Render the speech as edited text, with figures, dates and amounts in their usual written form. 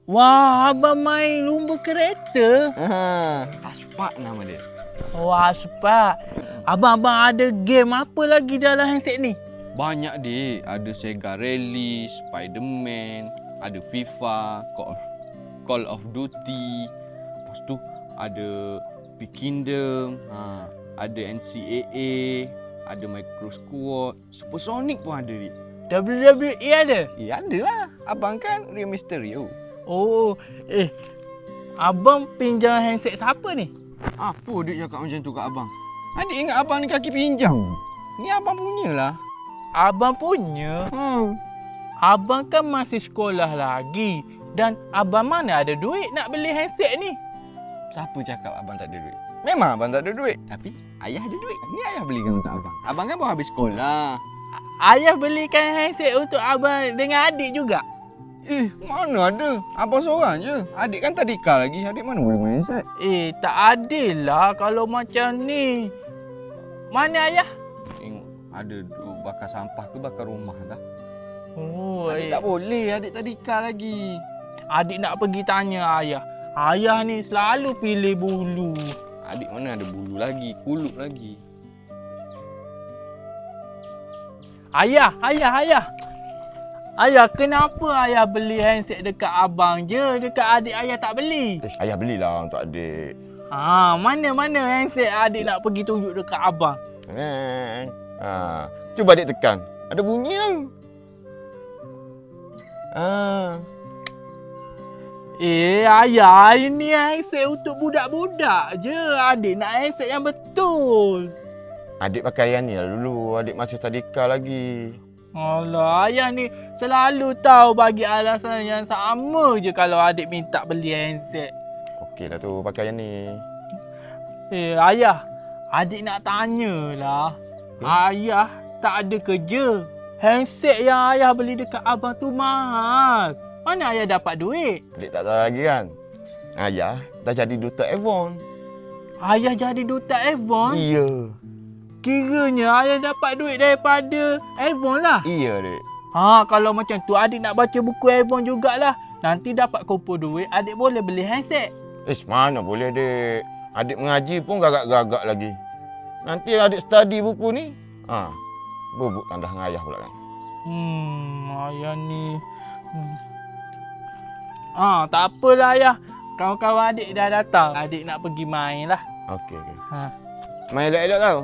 Wah, abang main lumba kereta? Aspak nama dia. Wah, Aspak. Abang ada game apa lagi dalam handset ni? Banyak dik. Ada Sega Rally, Spiderman, ada FIFA, Call of Duty. Lepas tu ada Peak Kingdom, ada NCAA, ada Micro Squad, Supersonic pun ada dik. WWE ada? Ada lah. Abang kan Rey Mysterio. Oh, abang pinjam handset siapa ni? Apa dik cakap macam tu kat abang? Adik ingat abang ni kaki pinjam. Ni abang punya lah. Abang punya? Abang kan masih sekolah lagi. Dan abang mana ada duit nak beli handset ni? Siapa cakap abang tak ada duit? Memang abang tak ada duit. Tapi ayah ada duit. Ni ayah belikan untuk abang. Abang kan baru habis sekolah. Ayah belikan handset untuk abang dengan adik juga? Mana ada? Abang seorang je. Adik kan tadika lagi. Adik mana boleh main handset? Tak adil lah kalau macam ni. Mana ayah? Tengok. Ada bakar sampah ke bakar rumah dah. Oh, adik tak boleh. Adik tadika lagi. Adik nak pergi tanya ayah. Ayah ni selalu pilih bulu. Adik mana ada bulu lagi. Kulup lagi. Ayah. Ayah, kenapa ayah beli handset dekat abang je? Dekat adik ayah tak beli? Ayah belilah untuk adik. Mana handset adik nak pergi tunjuk dekat abang? Cuba adik tekan. Ada bunyi kan? Ayah, ini handset untuk budak-budak je. Adik nak handset yang betul. Adik pakai yang ni lah dulu. Adik masih tadika lagi. Alah, ayah ni selalu tahu bagi alasan yang sama je kalau adik minta beli handset. Okeylah tu, pakai yang ni. Ayah, adik nak tanyalah. Ayah tak ada kerja. Handset yang ayah beli dekat abang tu mahal. Mana ayah dapat duit? Adik tak tahu lagi kan? Ayah dah jadi duta Avon. Ayah jadi duta Avon? Iya. Kiranya ayah dapat duit daripada Avon lah? Iya, Dek. Kalau macam tu adik nak baca buku Avon jugalah. Nanti dapat kumpul duit, adik boleh beli handset. Mana boleh, Dek. Adik mengaji pun gagak-gagak lagi. Nanti adik study buku ni, bubuk tandas dengan ayah pula kan. Ayah ni. Tak apalah ayah. Kawan-kawan adik dah datang. Adik nak pergi main lah. Okey. Main elok-elok tau.